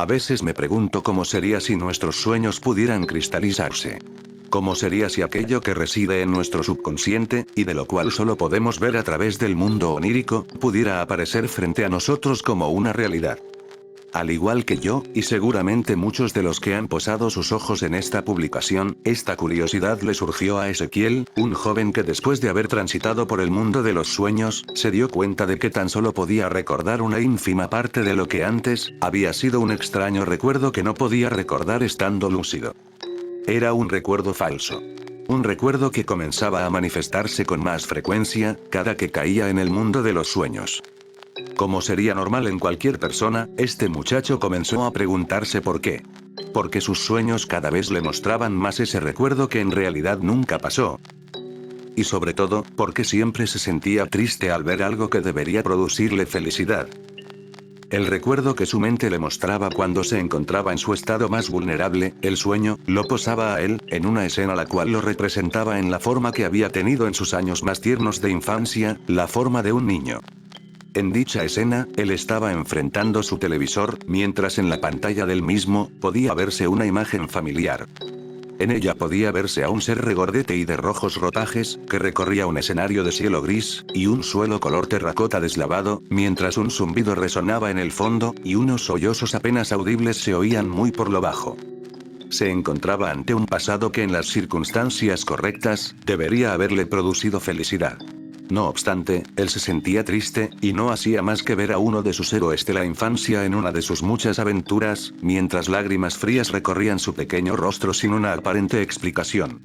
A veces me pregunto cómo sería si nuestros sueños pudieran cristalizarse. ¿Cómo sería si aquello que reside en nuestro subconsciente, y de lo cual solo podemos ver a través del mundo onírico, pudiera aparecer frente a nosotros como una realidad? Al igual que yo, y seguramente muchos de los que han posado sus ojos en esta publicación, esta curiosidad le surgió a Ezequiel, un joven que después de haber transitado por el mundo de los sueños, se dio cuenta de que tan solo podía recordar una ínfima parte de lo que antes, había sido un extraño recuerdo que no podía recordar estando lúcido. Era un recuerdo falso. Un recuerdo que comenzaba a manifestarse con más frecuencia, cada que caía en el mundo de los sueños. Como sería normal en cualquier persona, este muchacho comenzó a preguntarse por qué. Porque sus sueños cada vez le mostraban más ese recuerdo que en realidad nunca pasó. Y sobre todo, porque siempre se sentía triste al ver algo que debería producirle felicidad. El recuerdo que su mente le mostraba cuando se encontraba en su estado más vulnerable, el sueño, lo posaba a él, en una escena la cual lo representaba en la forma que había tenido en sus años más tiernos de infancia, la forma de un niño. En dicha escena, él estaba enfrentando su televisor, mientras en la pantalla del mismo, podía verse una imagen familiar. En ella podía verse a un ser regordete y de rojos ropajes, que recorría un escenario de cielo gris, y un suelo color terracota deslavado, mientras un zumbido resonaba en el fondo, y unos sollozos apenas audibles se oían muy por lo bajo. Se encontraba ante un pasado que en las circunstancias correctas, debería haberle producido felicidad. No obstante, él se sentía triste, y no hacía más que ver a uno de sus héroes de la infancia en una de sus muchas aventuras, mientras lágrimas frías recorrían su pequeño rostro sin una aparente explicación.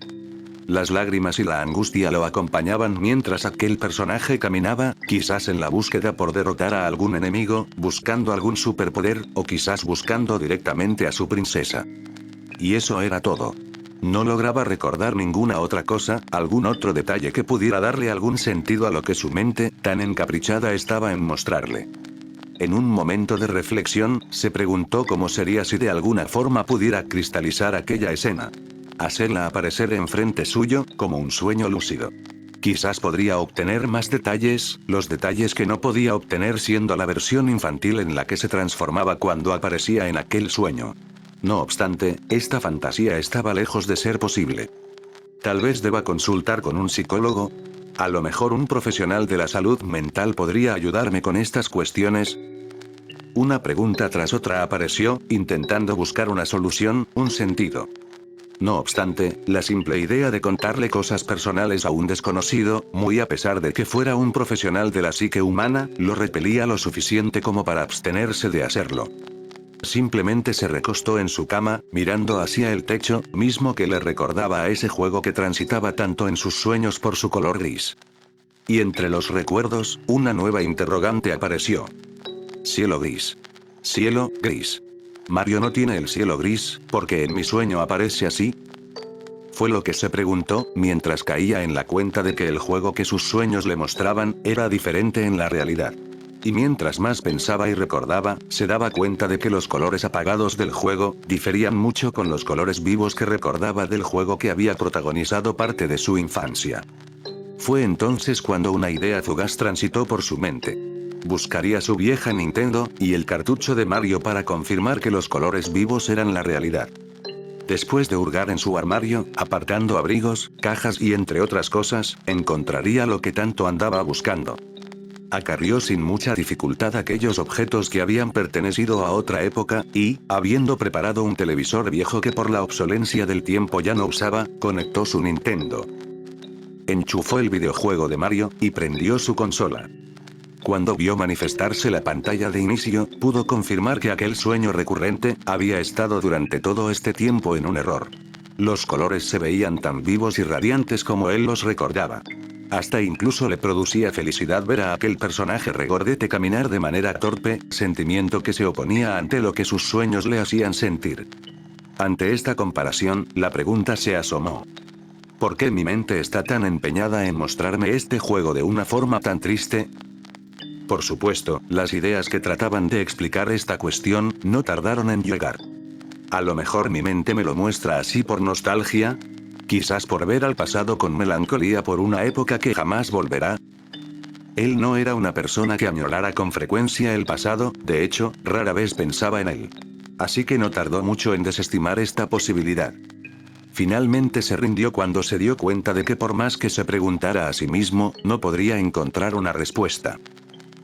Las lágrimas y la angustia lo acompañaban mientras aquel personaje caminaba, quizás en la búsqueda por derrotar a algún enemigo, buscando algún superpoder, o quizás buscando directamente a su princesa. Y eso era todo. No lograba recordar ninguna otra cosa, algún otro detalle que pudiera darle algún sentido a lo que su mente, tan encaprichada estaba en mostrarle. En un momento de reflexión, se preguntó cómo sería si de alguna forma pudiera cristalizar aquella escena. Hacerla aparecer enfrente suyo, como un sueño lúcido. Quizás podría obtener más detalles, los detalles que no podía obtener siendo la versión infantil en la que se transformaba cuando aparecía en aquel sueño. No obstante, esta fantasía estaba lejos de ser posible. Tal vez deba consultar con un psicólogo. A lo mejor un profesional de la salud mental podría ayudarme con estas cuestiones. Una pregunta tras otra apareció, intentando buscar una solución, un sentido. No obstante, la simple idea de contarle cosas personales a un desconocido, muy a pesar de que fuera un profesional de la psique humana, lo repelía lo suficiente como para abstenerse de hacerlo. Simplemente se recostó en su cama, mirando hacia el techo, mismo que le recordaba a ese juego que transitaba tanto en sus sueños por su color gris. Y entre los recuerdos, una nueva interrogante apareció. Cielo gris. Cielo gris. Mario no tiene el cielo gris, porque en mi sueño aparece así. Fue lo que se preguntó, mientras caía en la cuenta de que el juego que sus sueños le mostraban, era diferente en la realidad. Y mientras más pensaba y recordaba, se daba cuenta de que los colores apagados del juego, diferían mucho con los colores vivos que recordaba del juego que había protagonizado parte de su infancia. Fue entonces cuando una idea fugaz transitó por su mente. Buscaría su vieja Nintendo, y el cartucho de Mario para confirmar que los colores vivos eran la realidad. Después de hurgar en su armario, apartando abrigos, cajas y entre otras cosas, encontraría lo que tanto andaba buscando. Acarrió sin mucha dificultad aquellos objetos que habían pertenecido a otra época, y, habiendo preparado un televisor viejo que por la obsolencia del tiempo ya no usaba, conectó su Nintendo. Enchufó el videojuego de Mario, y prendió su consola. Cuando vio manifestarse la pantalla de inicio, pudo confirmar que aquel sueño recurrente, había estado durante todo este tiempo en un error. Los colores se veían tan vivos y radiantes como él los recordaba. Hasta incluso le producía felicidad ver a aquel personaje regordete caminar de manera torpe, sentimiento que se oponía ante lo que sus sueños le hacían sentir. Ante esta comparación, la pregunta se asomó. ¿Por qué mi mente está tan empeñada en mostrarme este juego de una forma tan triste? Por supuesto, las ideas que trataban de explicar esta cuestión, no tardaron en llegar. A lo mejor mi mente me lo muestra así por nostalgia. Quizás por ver al pasado con melancolía por una época que jamás volverá. Él no era una persona que añorara con frecuencia el pasado, de hecho, rara vez pensaba en él. Así que no tardó mucho en desestimar esta posibilidad. Finalmente se rindió cuando se dio cuenta de que por más que se preguntara a sí mismo, no podría encontrar una respuesta.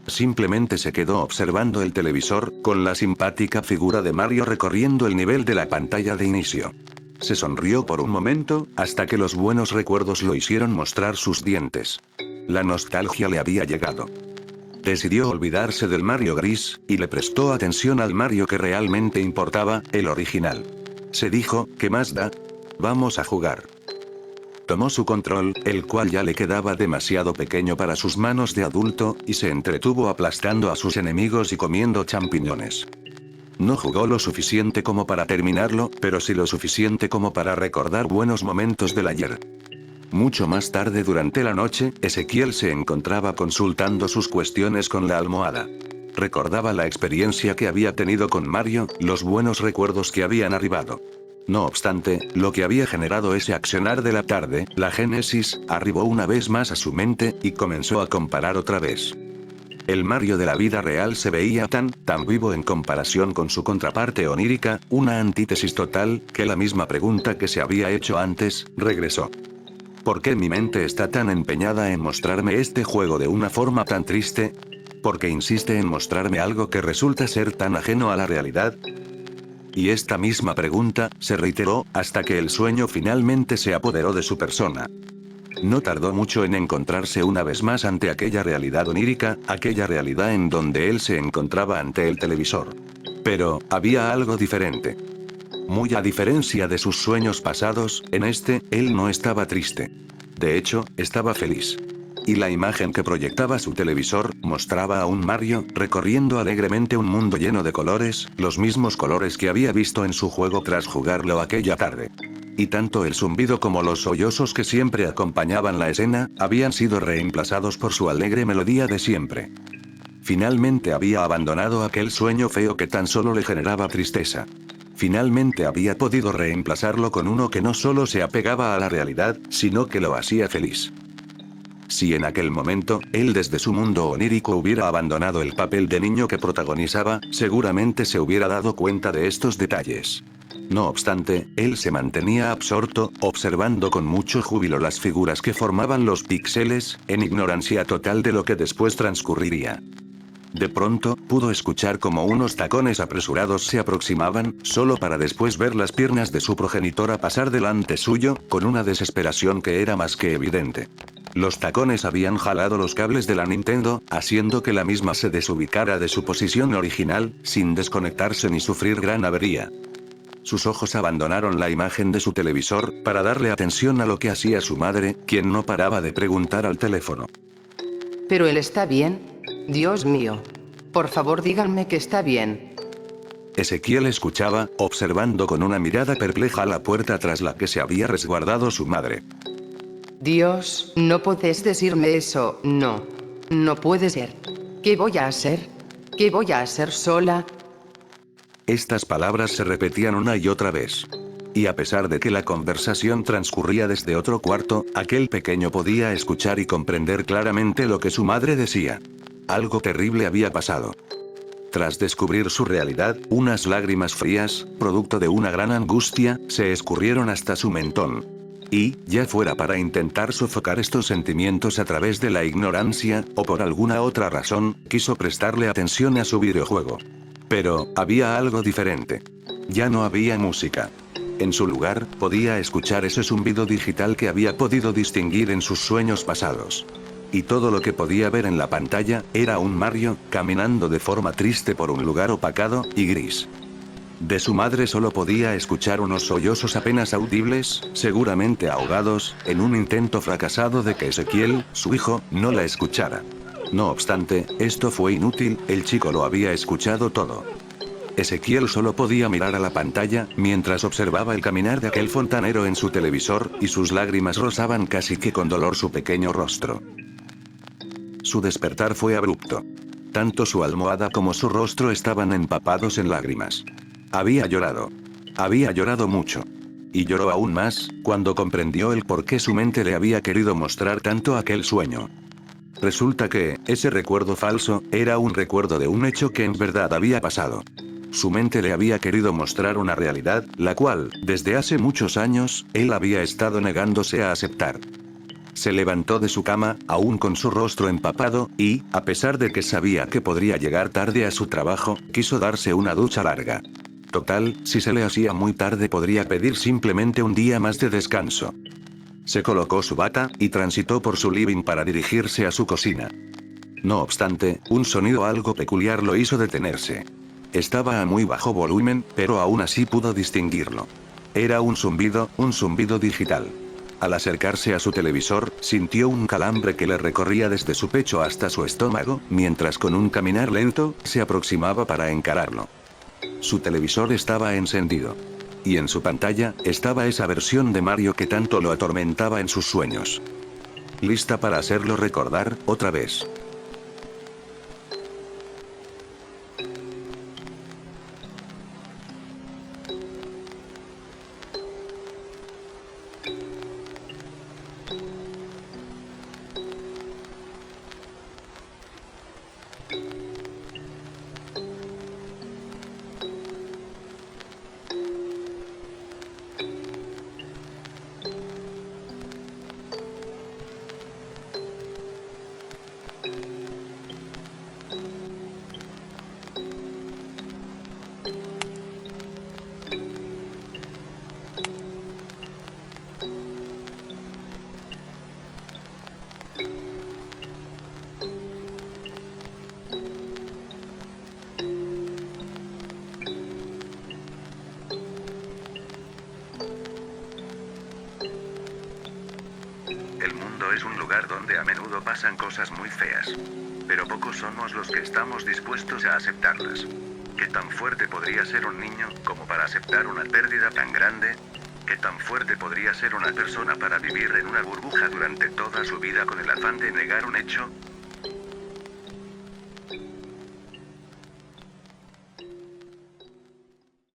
Simplemente se quedó observando el televisor, con la simpática figura de Mario recorriendo el nivel de la pantalla de inicio. Se sonrió por un momento, hasta que los buenos recuerdos lo hicieron mostrar sus dientes. La nostalgia le había llegado. Decidió olvidarse del Mario gris, y le prestó atención al Mario que realmente importaba, el original. Se dijo, ¿qué más da? Vamos a jugar. Tomó su control, el cual ya le quedaba demasiado pequeño para sus manos de adulto, y se entretuvo aplastando a sus enemigos y comiendo champiñones. No jugó lo suficiente como para terminarlo, pero sí lo suficiente como para recordar buenos momentos del ayer. Mucho más tarde durante la noche, Ezequiel se encontraba consultando sus cuestiones con la almohada. Recordaba la experiencia que había tenido con Mario, los buenos recuerdos que habían arribado. No obstante, lo que había generado ese accionar de la tarde, la génesis, arribó una vez más a su mente, y comenzó a comparar otra vez. El Mario de la vida real se veía tan vivo en comparación con su contraparte onírica, una antítesis total, que la misma pregunta que se había hecho antes, regresó. ¿Por qué mi mente está tan empeñada en mostrarme este juego de una forma tan triste? ¿Por qué insiste en mostrarme algo que resulta ser tan ajeno a la realidad? Y esta misma pregunta, se reiteró, hasta que el sueño finalmente se apoderó de su persona. No tardó mucho en encontrarse una vez más ante aquella realidad onírica, aquella realidad en donde él se encontraba ante el televisor. Pero, había algo diferente. Muy a diferencia de sus sueños pasados, en este, él no estaba triste. De hecho, estaba feliz. Y la imagen que proyectaba su televisor, mostraba a un Mario, recorriendo alegremente un mundo lleno de colores, los mismos colores que había visto en su juego tras jugarlo aquella tarde. Y tanto el zumbido como los sollozos que siempre acompañaban la escena, habían sido reemplazados por su alegre melodía de siempre. Finalmente había abandonado aquel sueño feo que tan solo le generaba tristeza. Finalmente había podido reemplazarlo con uno que no solo se apegaba a la realidad, sino que lo hacía feliz. Si en aquel momento, él desde su mundo onírico hubiera abandonado el papel de niño que protagonizaba, seguramente se hubiera dado cuenta de estos detalles. No obstante, él se mantenía absorto, observando con mucho júbilo las figuras que formaban los píxeles, en ignorancia total de lo que después transcurriría. De pronto, pudo escuchar como unos tacones apresurados se aproximaban, solo para después ver las piernas de su progenitora pasar delante suyo, con una desesperación que era más que evidente. Los tacones habían jalado los cables de la Nintendo, haciendo que la misma se desubicara de su posición original, sin desconectarse ni sufrir gran avería. Sus ojos abandonaron la imagen de su televisor, para darle atención a lo que hacía su madre, quien no paraba de preguntar al teléfono. ¿Pero él está bien? Dios mío. Por favor, díganme que está bien. Ezequiel escuchaba, observando con una mirada perpleja la puerta tras la que se había resguardado su madre. Dios, no puedes decirme eso, no. No puede ser. ¿Qué voy a hacer? ¿Qué voy a hacer sola? Estas palabras se repetían una y otra vez. Y a pesar de que la conversación transcurría desde otro cuarto, aquel pequeño podía escuchar y comprender claramente lo que su madre decía. Algo terrible había pasado. Tras descubrir su realidad, unas lágrimas frías, producto de una gran angustia, se escurrieron hasta su mentón. Y, ya fuera para intentar sofocar estos sentimientos a través de la ignorancia, o por alguna otra razón, quiso prestarle atención a su videojuego. Pero, había algo diferente. Ya no había música. En su lugar, podía escuchar ese zumbido digital que había podido distinguir en sus sueños pasados. Y todo lo que podía ver en la pantalla, era un Mario, caminando de forma triste por un lugar opacado, y gris. De su madre solo podía escuchar unos sollozos apenas audibles, seguramente ahogados, en un intento fracasado de que Ezequiel, su hijo, no la escuchara. No obstante, esto fue inútil, el chico lo había escuchado todo. Ezequiel solo podía mirar a la pantalla, mientras observaba el caminar de aquel fontanero en su televisor, y sus lágrimas rozaban casi que con dolor su pequeño rostro. Su despertar fue abrupto. Tanto su almohada como su rostro estaban empapados en lágrimas. Había llorado. Había llorado mucho. Y lloró aún más, cuando comprendió el por qué su mente le había querido mostrar tanto aquel sueño. Resulta que, ese recuerdo falso, era un recuerdo de un hecho que en verdad había pasado. Su mente le había querido mostrar una realidad, la cual, desde hace muchos años, él había estado negándose a aceptar. Se levantó de su cama, aún con su rostro empapado, y, a pesar de que sabía que podría llegar tarde a su trabajo, quiso darse una ducha larga. Total, si se le hacía muy tarde podría pedir simplemente un día más de descanso. Se colocó su bata, y transitó por su living para dirigirse a su cocina. No obstante, un sonido algo peculiar lo hizo detenerse. Estaba a muy bajo volumen, pero aún así pudo distinguirlo. Era un zumbido digital. Al acercarse a su televisor, sintió un calambre que le recorría desde su pecho hasta su estómago, mientras con un caminar lento, se aproximaba para encararlo. Su televisor estaba encendido. Y en su pantalla, estaba esa versión de Mario que tanto lo atormentaba en sus sueños. Lista para hacerlo recordar, otra vez. El mundo es un lugar donde a menudo pasan cosas muy feas. Pero pocos somos los que estamos dispuestos a aceptarlas. ¿Qué tan fuerte podría ser un niño, como para aceptar una pérdida tan grande? ¿Qué tan fuerte podría ser una persona para vivir en una burbuja durante toda su vida con el afán de negar un hecho?